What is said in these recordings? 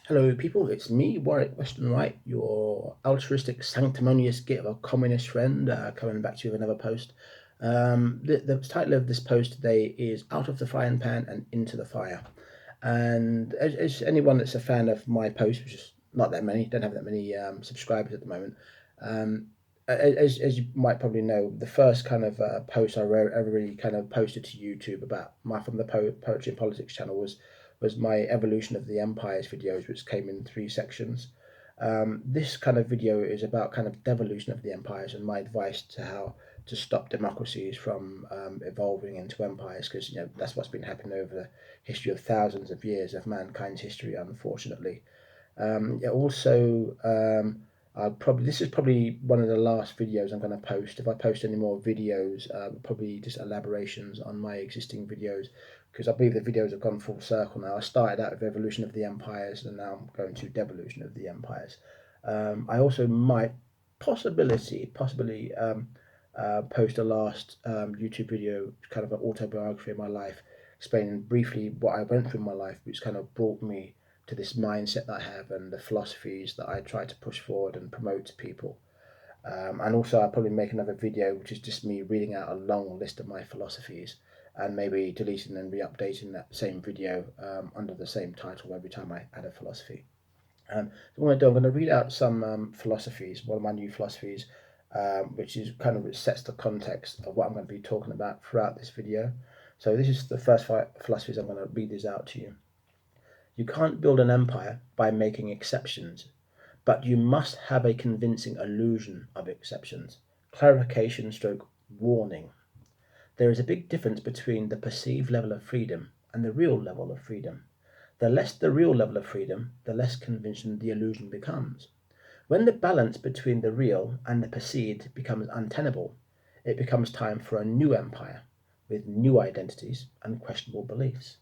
Hello, people. It's me, Warwick Western Wright, your altruistic, sanctimonious git of a communist friend, coming back to you with another post. The title of this post today is "Out of the Frying Pan and Into the Fire." And as anyone that's a fan of my post, which is not that many, don't have that many subscribers at the moment. Um, as you might probably know, the first kind of post I ever really kind of posted to YouTube about my from the Poetry and Politics channel was my evolution of the empires videos, which came in three sections. This kind of video is about kind of devolution of the empires and my advice to how to stop democracies from evolving into empires, because that's what's been happening over the history of thousands of years of mankind's history, unfortunately. Also, I'll probably this is probably one of the last videos I'm going to post. If I post any more videos, probably just elaborations on my existing videos, because I believe the videos have gone full circle now. I started out with evolution of the empires, and now I'm going to devolution of the empires. I also might possibly post a last YouTube video, kind of an autobiography of my life, explaining briefly what I went through in my life, which kind of brought me to this mindset that I have and the philosophies that I try to push forward and promote to people. And also, I'll probably make another video which is just me reading out a long list of my philosophies and maybe deleting and re-updating that same video under the same title every time I add a philosophy. So what I'm going to read out some philosophies, one of my new philosophies, which is kind of which sets the context of what I'm going to be talking about throughout this video. So this is the first five philosophies. I'm going to read these out to you. You can't build an empire by making exceptions, but you must have a convincing illusion of exceptions. Clarification stroke warning. There is a big difference between the perceived level of freedom and the real level of freedom. The less the real level of freedom, the less convincing the illusion becomes. When the balance between the real and the perceived becomes untenable, it becomes time for a new empire with new identities and questionable beliefs.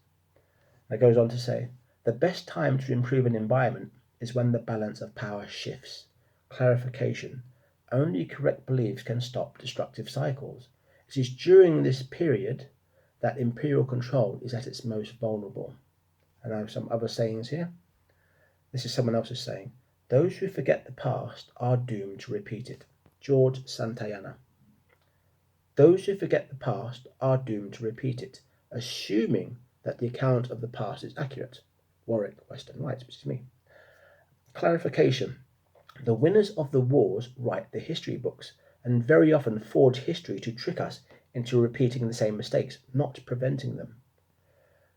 It goes on to say, the best time to improve an environment is when the balance of power shifts. Clarification. Only correct beliefs can stop destructive cycles. It is during this period that imperial control is at its most vulnerable. And I have some other sayings here. This is someone else's saying. Those who forget the past are doomed to repeat it. George Santayana. Those who forget the past are doomed to repeat it, assuming that the account of the past is accurate. Warwick Western Wright, which is me. Clarification. The winners of the wars write the history books and very often forge history to trick us into repeating the same mistakes, not preventing them.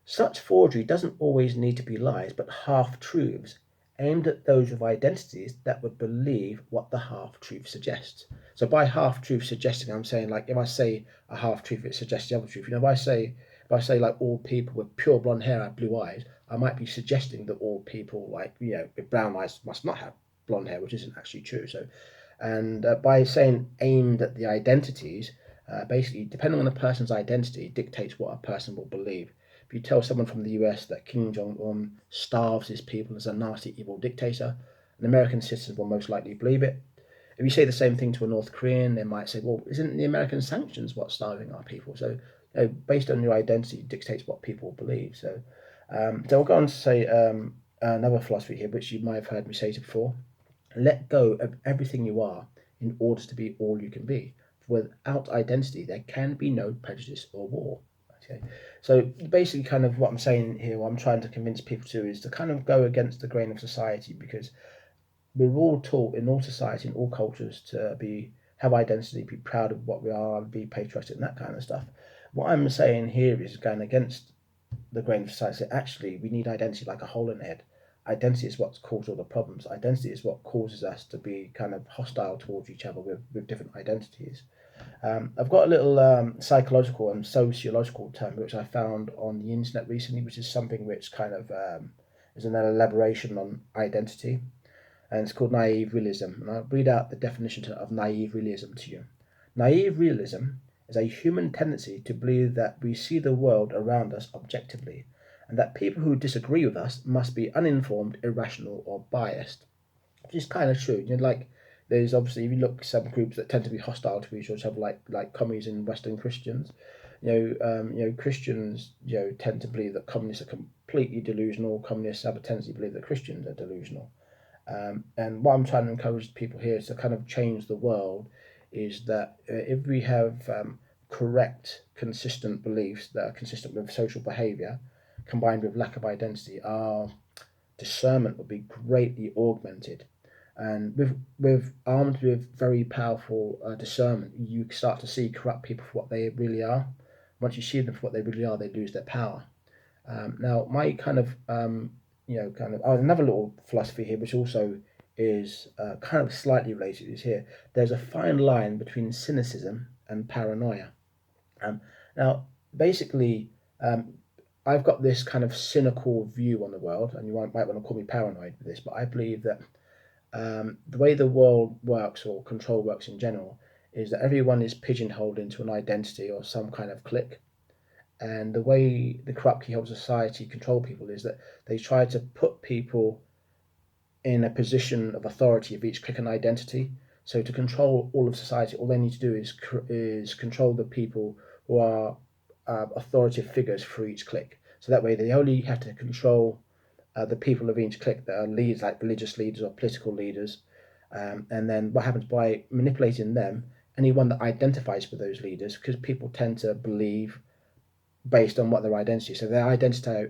Such forgery doesn't always need to be lies, but half truths aimed at those with identities that would believe what the half truth suggests. So by half truth suggesting, I'm saying like if I say a half truth, it suggests the other truth. If I say like all people with pure blonde hair have blue eyes, I might be suggesting that all people like with brown eyes must not have blonde hair, which isn't actually true. So, and by saying aimed at the identities, basically depending on a person's identity dictates what a person will believe. If you tell someone from the US that Kim Jong Un starves his people as a nasty, evil dictator, an American citizen will most likely believe it. If you say the same thing to a North Korean, they might say, well, isn't the American sanctions what's starving our people? So, based on your identity dictates what people believe. So I'll go on to say another philosophy here, which you might have heard me say before. Let go of everything you are in order to be all you can be. For without identity, there can be no prejudice or war. Okay. So basically, kind of what I'm saying here, what I'm trying to convince people to is to kind of go against the grain of society, because we're all taught in all society, in all cultures, to be have identity, be proud of what we are, be patriotic, and that kind of stuff. What I'm saying here is going against the grain of society. Actually, we need identity like a hole in the head. Identity is what's caused all the problems. Identity is what causes us to be kind of hostile towards each other with different identities. I've got a little psychological and sociological term which I found on the internet recently, which is something which kind of is an elaboration on identity, and it's called naive realism. And I'll read out the definition of naive realism to you. Naive realism is a human tendency to believe that we see the world around us objectively, and that people who disagree with us must be uninformed, irrational, or biased. Which is kind of true. Like there's obviously if you look at some groups that tend to be hostile to each other, like commies and Western Christians. Christians, tend to believe that communists are completely delusional. Communists have a tendency to believe that Christians are delusional. And what I'm trying to encourage people here is to kind of change the world is that if we have correct, consistent beliefs that are consistent with social behavior, combined with lack of identity, our discernment will be greatly augmented. And with armed with very powerful discernment, you start to see corrupt people for what they really are. Once you see them for what they really are, they lose their power. Now, my another little philosophy here, which also is kind of slightly related, is here. There's a fine line between cynicism and paranoia. Um, Now, basically, um, I've got this kind of cynical view on the world, and might want to call me paranoid with this, but I believe that the way the world works or control works in general is that everyone is pigeonholed into an identity or some kind of clique. And the way the corrupt keyhole society control people is that they try to put people in a position of authority of each clique and identity. So to control all of society, all they need to do is control the people who are authoritative figures for each clique. So that way they only have to control the people of each clique that are leaders, like religious leaders or political leaders. And then what happens by manipulating them, anyone that identifies with those leaders, because people tend to believe based on what their identity is. So if they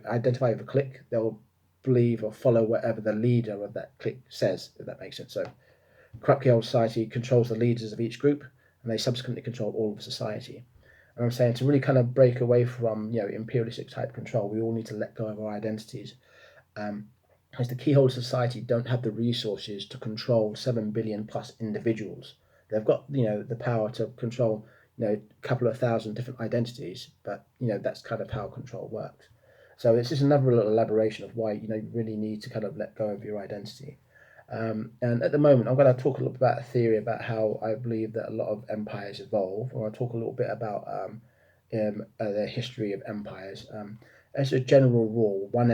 identify with a clique, they'll believe or follow whatever the leader of that clique says, if that makes sense. So corrupt old society controls the leaders of each group, and they subsequently control all of society. And I'm saying to really kind of break away from imperialistic type control, we all need to let go of our identities. Um, as the keyhole society don't have the resources to control 7 billion plus individuals. They've got the power to control a couple of thousand different identities, but that's kind of how control works. So it's just another little elaboration of why you really need to kind of let go of your identity. And at the moment, I'm going to talk a little bit about a theory about how I believe that a lot of empires evolve, or I'll talk a little bit about the history of empires. As a general rule, when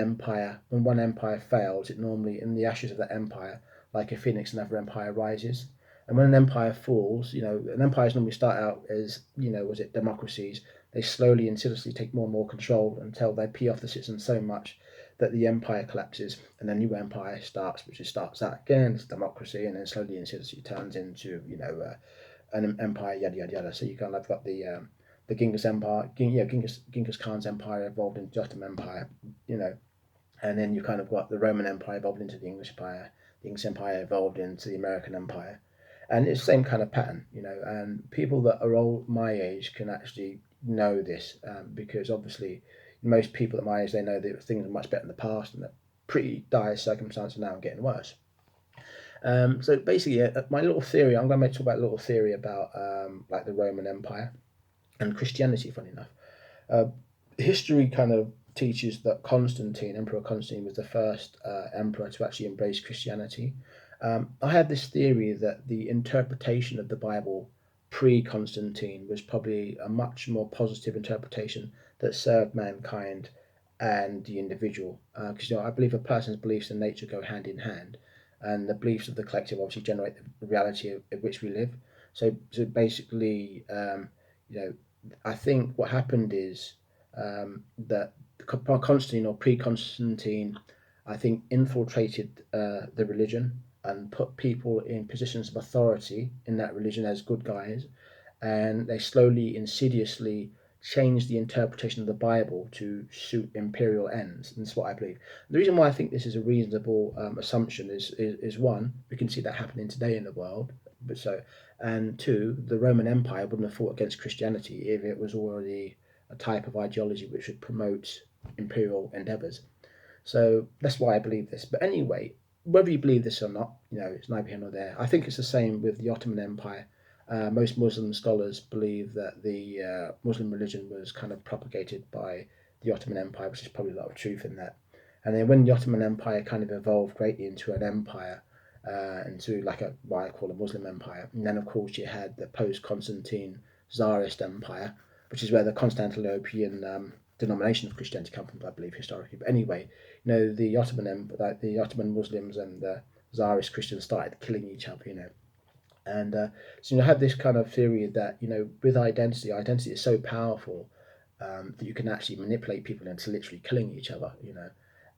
one empire fails, it normally, in the ashes of that empire, like a phoenix, another empire rises. And when an empire falls, an empires normally start out as, was it democracies? They slowly and seriously take more and more control until they pee off the citizens so much that the empire collapses and a new empire starts, which starts out again as democracy, and then slowly and seriously turns into, an empire, yada yada yada. So you kind of got the Genghis Empire, Genghis Khan's empire evolved into the Ottoman Empire, you know, and then you kind of got the Roman Empire evolved into the English Empire, the English Empire evolved into the American Empire, and it's the same kind of pattern, And people that are old my age can actually know this because obviously most people at my age they know that things are much better in the past and that pretty dire circumstances now are getting worse. So basically, my little theory, I'm going to talk about a little theory about like the Roman Empire and Christianity. Funny enough, uh, history kind of teaches that Emperor Constantine, was the first emperor to actually embrace Christianity. I have this theory that the interpretation of the Bible pre Constantine was probably a much more positive interpretation that served mankind and the individual. Because I believe a person's beliefs and nature go hand in hand, and the beliefs of the collective obviously generate the reality of which we live. So basically, you know, I think what happened is that Constantine or pre-Constantine, I think, infiltrated the religion and put people in positions of authority in that religion as good guys, and they slowly, insidiously changed the interpretation of the Bible to suit imperial ends. And that's what I believe. The reason why I think this is a reasonable assumption is one, we can see that happening today in the world. But so, and two, the Roman Empire wouldn't have fought against Christianity if it was already a type of ideology which would promote imperial endeavors. So that's why I believe this. But anyway, whether you believe this or not, it's neither here nor there. I think it's the same with the Ottoman Empire. Most Muslim scholars believe that the Muslim religion was kind of propagated by the Ottoman Empire, which is probably a lot of truth in that. And then when the Ottoman Empire kind of evolved greatly into an empire, into like what I call a Muslim empire, and then of course you had the post-Constantine Tsarist Empire, which is where the Constantinopolitan denomination of Christianity come from, I believe, historically. But anyway, the Ottoman Muslims and the Tsarist Christians started killing each other, and so I have this kind of theory that with identity is so powerful that you can actually manipulate people into literally killing each other,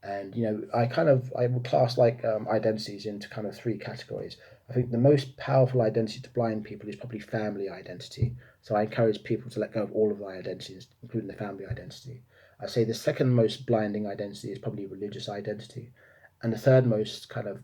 And I would class like identities into kind of three categories. I think the most powerful identity to blind people is probably family identity. So I encourage people to let go of all of their identities, including the family identity. I say the second most blinding identity is probably religious identity, and the third most kind of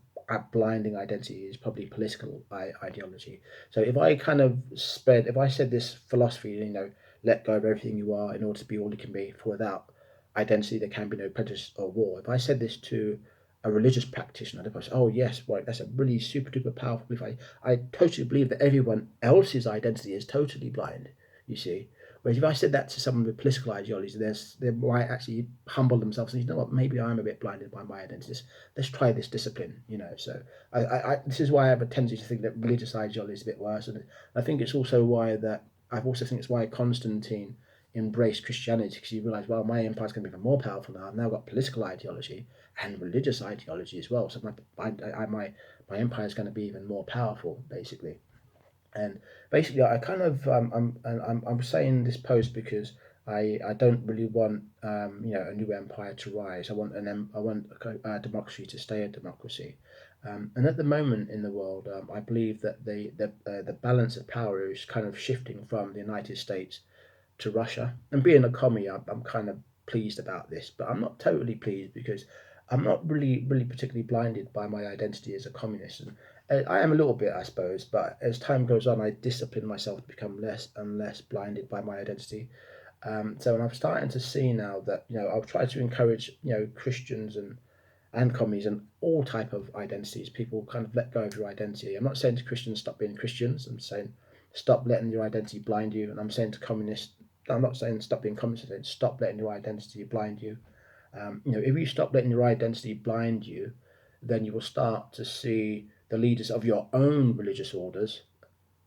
blinding identity is probably political ideology. So if I said this philosophy, let go of everything you are in order to be all you can be, for without identity there can be no prejudice or war. If I said this to a religious practitioner, they'd say, oh yes, right, that's a really super duper powerful belief. I totally believe that everyone else's identity is totally blind, you see. Whereas if I said that to someone with political ideology, they might actually humble themselves and say, you know what, maybe I'm a bit blinded by my identity. Let's try this discipline, So this is why I have a tendency to think that religious ideology is a bit worse, and I think it's also why that I've also think it's why Constantine embraced Christianity, because he realized, well, my empire's going to be even more powerful now. I've now got political ideology and religious ideology as well. So my empire is going to be even more powerful, basically. And basically, I kind of I'm saying this post because I don't really want a new empire to rise. I want a democracy to stay a democracy. And at the moment in the world, I believe that the balance of power is kind of shifting from the United States to Russia. And being a commie, I'm kind of pleased about this, but I'm not totally pleased because I'm not really particularly blinded by my identity as a communist. And I am a little bit, I suppose, but as time goes on, I discipline myself to become less and less blinded by my identity. So I'm starting to see now that I'll try to encourage Christians and commies and all type of identities. People kind of let go of your identity. I'm not saying to Christians stop being Christians. I'm saying stop letting your identity blind you. And I'm saying to communists, I'm not saying stop being communist. I'm saying stop letting your identity blind you. If you stop letting your identity blind you, then you will start to see the leaders of your own religious orders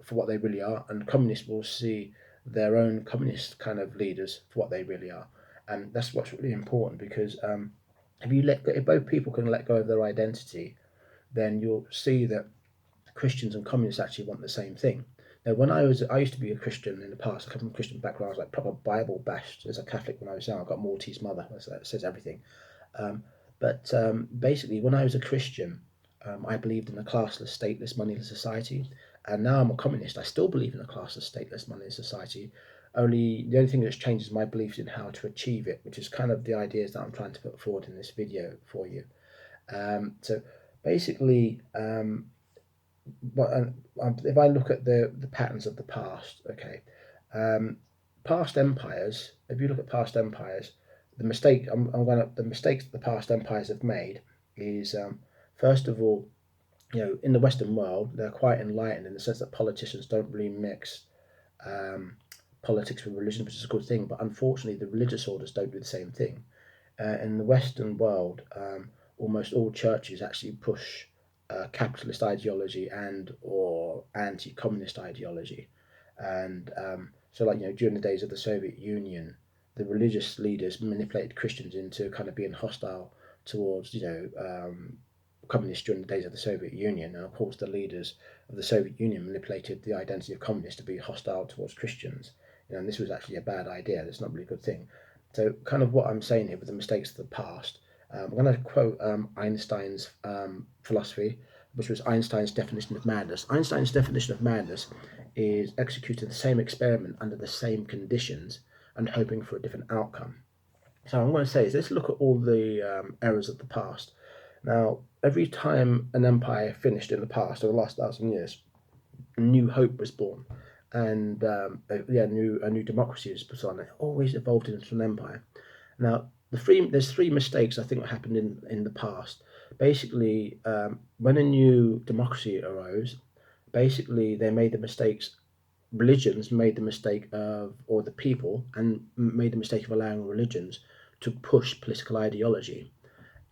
for what they really are, and communists will see their own communist kind of leaders for what they really are. And that's what's really important, because if both people can let go of their identity, then you'll see that Christians and communists actually want the same thing. Now, I used to be a Christian in the past. I come from a Christian background. I was like proper Bible bashed as a Catholic when I was young. I got a Maltese mother. That says everything. But basically, when I was a Christian, I believed in a classless, stateless, moneyless society. And now I'm a communist. I still believe in a classless, stateless, moneyless society. The only thing that's changed is my beliefs in how to achieve it, which is kind of the ideas that I'm trying to put forward in this video for you. So basically, but if I look at the patterns of the past, okay, um, past empires. If you look at past empires, the mistakes that the past empires have made is first of all, in the Western world, they're quite enlightened in the sense that politicians don't really mix um, politics with religion, which is a good thing. But unfortunately, the religious orders don't do the same thing. In the Western world, almost all churches actually push capitalist ideology and or anti-communist ideology, and so like during the days of the Soviet Union, the religious leaders manipulated Christians into kind of being hostile towards communists during the days of the Soviet Union, and of course the leaders of the Soviet Union manipulated the identity of communists to be hostile towards Christians. And this was actually a bad idea. That's not really a good thing. So, kind of what I'm saying here with the mistakes of the past, I'm going to quote Einstein's philosophy, which was Einstein's definition of madness. Einstein's definition of madness is executing the same experiment under the same conditions and hoping for a different outcome. So, I'm going to say is let's look at all the errors of the past. Now, every time an empire finished in the past, over the last 1,000 years, a new hope was born, and a new democracy was put on. It always evolved into an empire. Now, there's three mistakes I think happened in the past. Basically, when a new democracy arose, basically they made the mistakes. Religions made the mistake of, or the people, and made the mistake of allowing religions to push political ideology.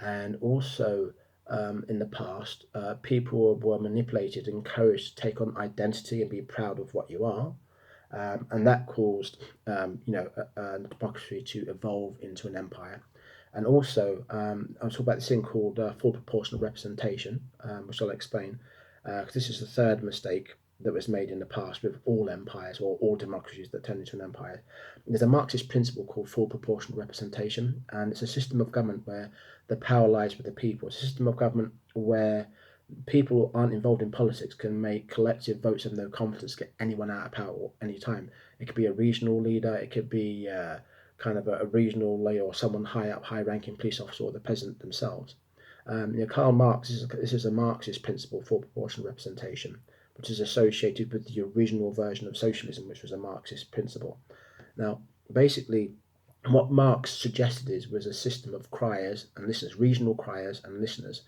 And also, in the past, people were manipulated, encouraged to take on identity and be proud of what you are, and that caused a democracy to evolve into an empire. And also, I'll talk about this thing called full proportional representation, which I'll explain, because this is the third mistake. that was made in the past with all empires or all democracies that turned into an empire. There's a Marxist principle called full proportional representation, and it's a system of government where the power lies with the people. It's a system of government where people aren't involved in politics can make collective votes of no confidence, get anyone out of power at any time. It could be a regional leader, it could be kind of a regional leader or someone high up, high ranking police officer or the president themselves. Karl Marx, this is a Marxist principle for proportional representation, which is associated with the original version of socialism, which was a Marxist principle. Now, basically, what Marx suggested was a system of criers and listeners, regional criers and listeners.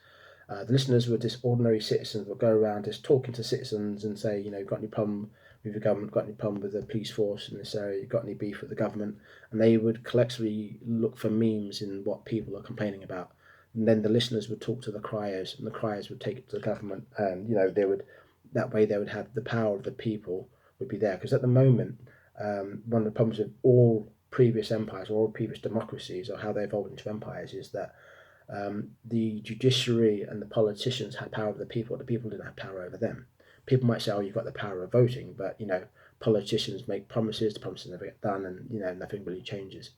The listeners were just ordinary citizens would go around just talking to citizens and say, got any problem with the government, got any problem with the police force in this area, got any beef with the government, and they would collectively look for memes in what people are complaining about. And then the listeners would talk to the criers, and the criers would take it to the government, and they would that way they would have the power of the people would be there. Because at the moment, one of the problems with all previous empires or all previous democracies or how they evolved into empires is that the judiciary and the politicians had power over the people didn't have power over them. People might say, oh, you've got the power of voting, but politicians make promises, the promises never get done, and nothing really changes.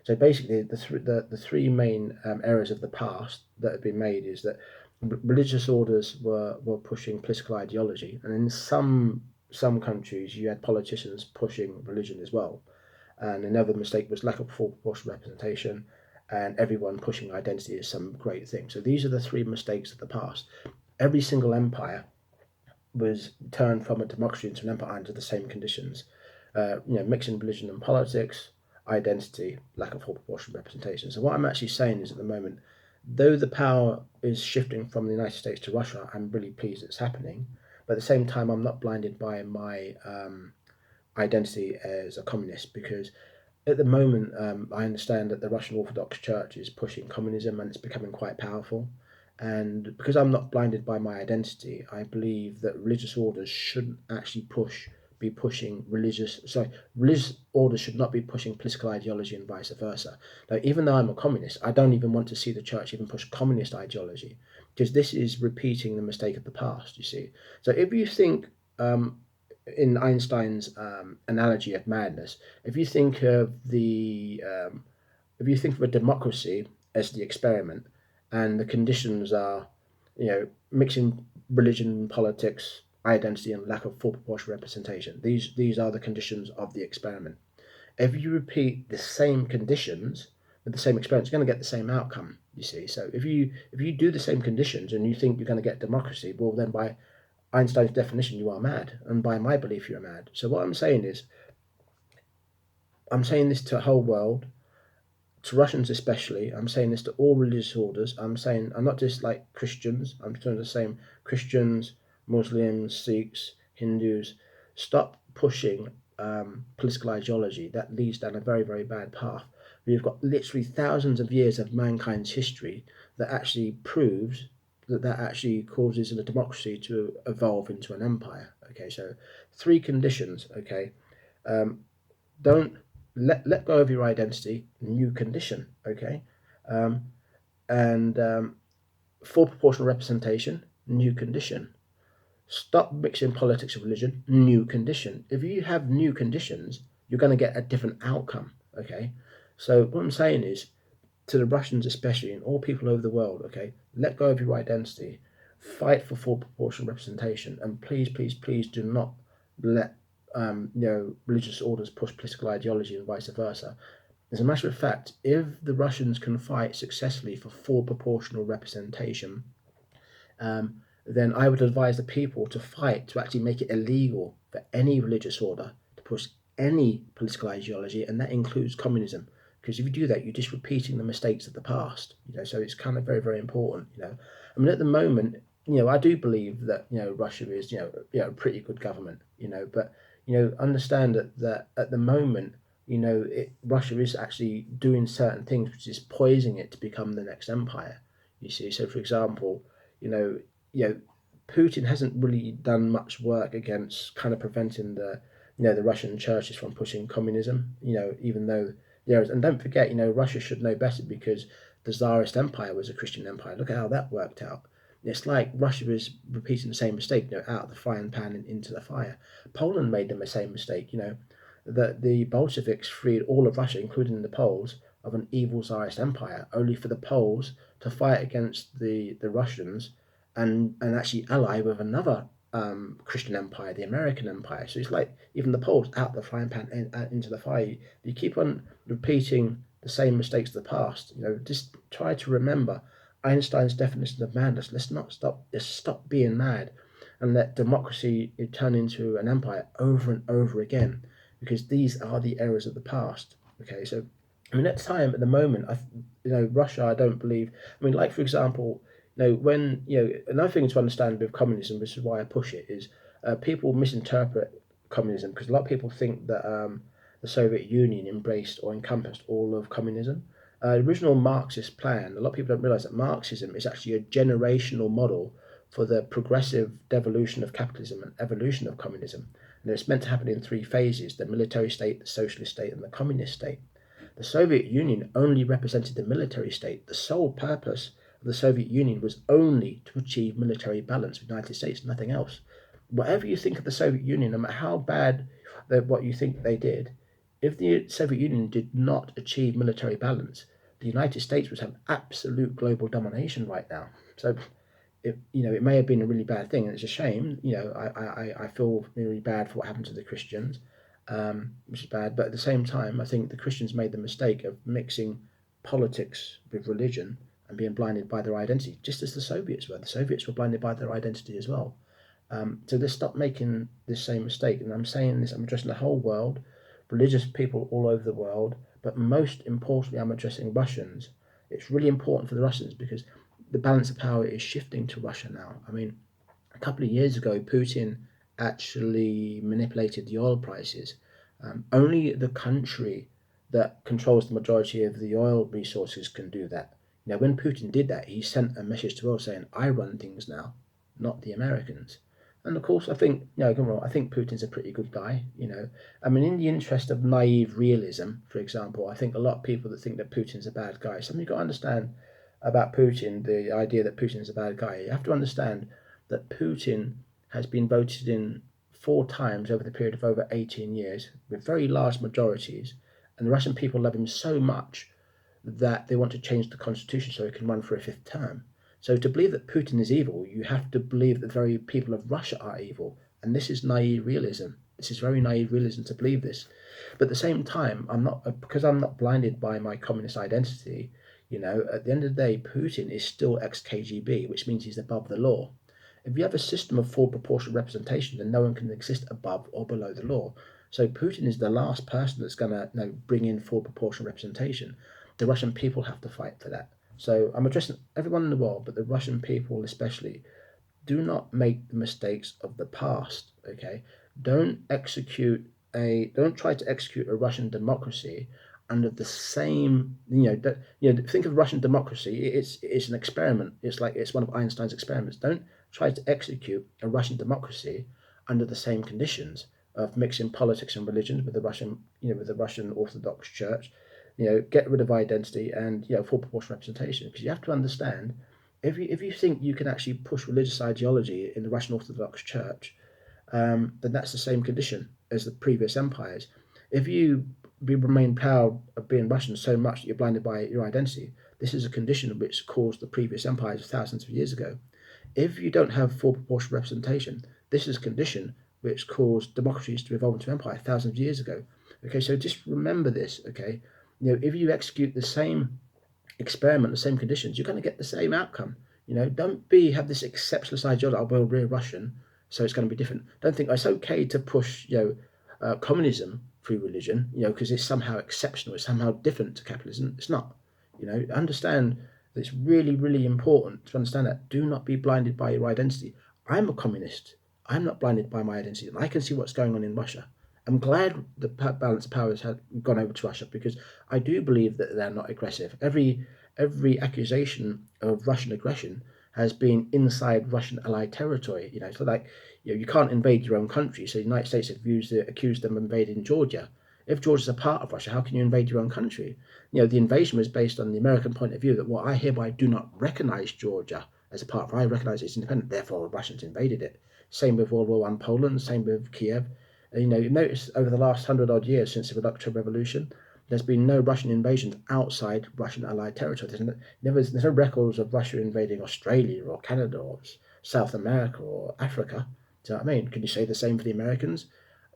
So basically, the three main errors of the past that have been made is that religious orders were pushing political ideology, and in some countries you had politicians pushing religion as well. And another mistake was lack of full proportional representation, and everyone pushing identity is some great thing. So these are the three mistakes of the past. Every single empire was turned from a democracy into an empire under the same conditions. Mixing religion and politics, identity, lack of full proportional representation. So what I'm actually saying is at the moment, though the power is shifting from the United States to Russia, I'm really pleased it's happening. But at the same time, I'm not blinded by my identity as a communist, because at the moment, I understand that the Russian Orthodox Church is pushing communism and it's becoming quite powerful. And because I'm not blinded by my identity, I believe that religious orders shouldn't actually be pushing religious orders should not be pushing political ideology and vice versa. Now, even though I'm a communist, I don't even want to see the church even push communist ideology, because this is repeating the mistake of the past, you see. So if you think in Einstein's analogy of madness, if you think of a democracy as the experiment, and the conditions are, mixing religion, politics, identity, and lack of full proportional representation. These are the conditions of the experiment. If you repeat the same conditions with the same experiment, you're going to get the same outcome. You see, so if you do the same conditions and you think you're going to get democracy, well, then by Einstein's definition, you are mad, and by my belief, you're mad. So what I'm saying is, I'm saying this to the whole world, to Russians especially. I'm saying this to all religious orders. I'm not just like Christians. I'm doing the same. Christians, Muslims, Sikhs, Hindus, stop pushing political ideology that leads down a very, very bad path. We've got literally thousands of years of mankind's history that actually proves that actually causes a democracy to evolve into an empire. Okay, so three conditions. Okay, don't let go of your identity. New condition. Okay, and full proportional representation. New condition. Stop mixing politics and religion. New condition. If you have new conditions, you're going to get a different outcome. Okay, so what I'm saying is, to the Russians especially, and all people over the world, okay, let go of your identity, fight for full proportional representation, and please, please, please do not let religious orders push political ideology and vice versa. As a matter of fact, if the Russians can fight successfully for full proportional representation, then I would advise the people to fight to actually make it illegal for any religious order to push any political ideology, and that includes communism. Because if you do that, you're just repeating the mistakes of the past. So it's kind of very, very important. I mean, at the moment, I do believe that Russia is a pretty good government. But understand that at the moment, Russia is actually doing certain things which is poisoning it to become the next empire. You see, so for example, Putin hasn't really done much work against kind of preventing the Russian churches from pushing communism. Even though and don't forget, Russia should know better, because the Tsarist Empire was a Christian empire. Look at how that worked out. It's like Russia is repeating the same mistake, out of the frying pan and into the fire. Poland made the same mistake, that the Bolsheviks freed all of Russia, including the Poles, of an evil Tsarist empire, only for the Poles to fight against the Russians and actually ally with another Christian empire, the American empire. So it's like even the Poles out the frying pan and into the fire. You keep on repeating the same mistakes of the past. Just try to remember Einstein's definition of madness. Let's stop being mad and let democracy turn into an empire over and over again, because these are the errors of the past. Okay, so at the time, at the moment, Russia, I don't believe. Like for example, when another thing to understand with communism, which is why I push it, is people misinterpret communism, because a lot of people think that the Soviet Union embraced or encompassed all of communism. The original Marxist plan, a lot of people don't realize that Marxism is actually a generational model for the progressive devolution of capitalism and evolution of communism. And it's meant to happen in three phases: the military state, the socialist state, and the communist state. The Soviet Union only represented the military state. The sole purpose of the Soviet Union was only to achieve military balance with the United States, nothing else. Whatever you think of the Soviet Union, no matter how bad what you think they did, if the Soviet Union did not achieve military balance, the United States would have absolute global domination right now. So it may have been a really bad thing, and it's a shame. I feel really bad for what happened to the Christians, which is bad. But at the same time, I think the Christians made the mistake of mixing politics with religion and being blinded by their identity, just as the Soviets were. The Soviets were blinded by their identity as well. So let's stop making this same mistake. And I'm saying this, I'm addressing the whole world, religious people all over the world, but most importantly, I'm addressing Russians. It's really important for the Russians because the balance of power is shifting to Russia now. A couple of years ago, Putin actually manipulated the oil prices. Only the country that controls the majority of the oil resources can do that. When Putin did that, he sent a message to the world saying, "I run things now, not the Americans." And of course, I think, I think Putin's a pretty good guy. In the interest of naive realism, for example, I think a lot of people that think that Putin's a bad guy. Something you've got to understand about Putin, the idea that Putin is a bad guy. You have to understand that Putin has been voted in 4 times over the period of over 18 years with very large majorities, and the Russian people love him so much that they want to change the constitution so he can run for a 5th term. So to believe that Putin is evil, you have to believe that the very people of Russia are evil. And this is naive realism. This is very naive realism to believe this. But at the same time, because I'm not blinded by my communist identity, at the end of the day, Putin is still ex-KGB, which means he's above the law. If you have a system of full proportional representation, then no one can exist above or below the law. So Putin is the last person that's going to bring in full proportional representation. The Russian people have to fight for that. So I'm addressing everyone in the world, but the Russian people especially. Do not make the mistakes of the past. Okay, don't try to execute a Russian democracy under the same. Think of Russian democracy. It's an experiment. It's one of Einstein's experiments. Don't try to execute a Russian democracy under the same conditions of mixing politics and religion with the Russian Orthodox Church. Get rid of identity and full proportional representation, because you have to understand, if you think you can actually push religious ideology in the Russian Orthodox Church, then that's the same condition as the previous empires. If you remain proud of being Russian so much that you're blinded by your identity, this is a condition which caused the previous empires thousands of years ago. If you don't have full proportional representation, this is a condition which caused democracies to evolve into empire thousands of years ago. Okay, so just remember this. Okay, if you execute the same experiment, the same conditions, you're going to get the same outcome. Don't have this exceptionalist ideology. Oh, well, we're Russian, so it's going to be different. Don't think it's okay to push, communism through religion, because it's somehow exceptional, it's somehow different to capitalism. It's not. Understand that it's really, really important to understand that. Do not be blinded by your identity. I'm a communist. I'm not blinded by my identity, and I can see what's going on in Russia. I'm glad the balance of powers has gone over to Russia, because I do believe that they're not aggressive. Every accusation of Russian aggression has been inside Russian allied territory. So you can't invade your own country. So the United States have accused them of invading Georgia. If Georgia's a part of Russia, how can you invade your own country? The invasion was based on the American point of view that, well, I hereby do not recognize Georgia as a part of, I recognise it's independent, therefore the Russians invaded it. Same with World War One Poland, same with Kiev. You notice over the last 100 odd years since the October Revolution, there's been no Russian invasions outside Russian allied territory. There's no records of Russia invading Australia or Canada or South America or Africa. Do you know what I mean? Can you say the same for the Americans?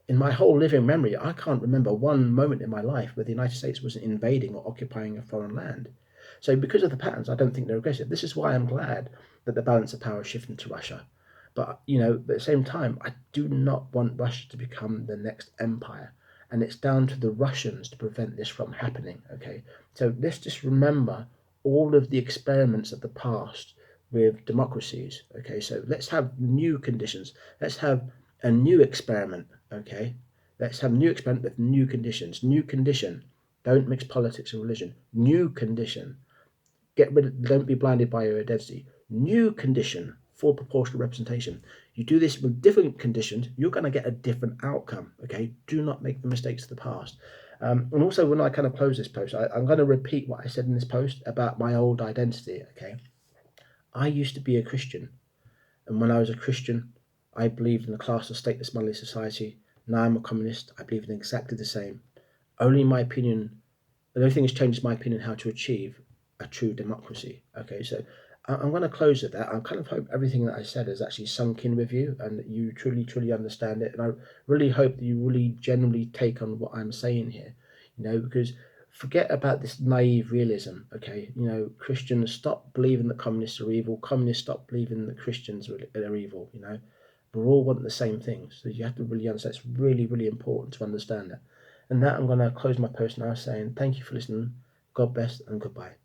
In my whole living memory, I can't remember one moment in my life where the United States wasn't invading or occupying a foreign land. So, because of the patterns, I don't think they're aggressive. This is why I'm glad that the balance of power is shifting to Russia. But at the same time, I do not want Russia to become the next empire, and it's down to the Russians to prevent this from happening. Okay, so let's just remember all of the experiments of the past with democracies. Okay, so let's have new conditions. Let's have a new experiment. Okay, let's have a new experiment with new conditions. New condition. Don't mix politics and religion. New condition. Don't be blinded by your identity. New condition. Full proportional representation. You do this with different conditions, you're going to get a different outcome. Okay, do not make the mistakes of the past. And also, when I kind of close this post, I'm going to repeat what I said in this post about my old identity. Okay, I used to be a Christian, and when I was a Christian, I believed in a class of stateless monolith society. Now I'm a communist. I believe in exactly the same. Only my opinion, the only thing that's changed is my opinion how to achieve a true democracy. Okay, so I'm going to close with that. I kind of hope everything that I said has actually sunk in with you and that you truly understand it. And I really hope that you really genuinely take on what I'm saying here, because forget about this naive realism. Okay, Christians stop believing that communists are evil. Communists stop believing that Christians are evil. We all want the same things. So you have to really understand. It's really important to understand that. And that I'm going to close my post now saying thank you for listening. God bless and goodbye.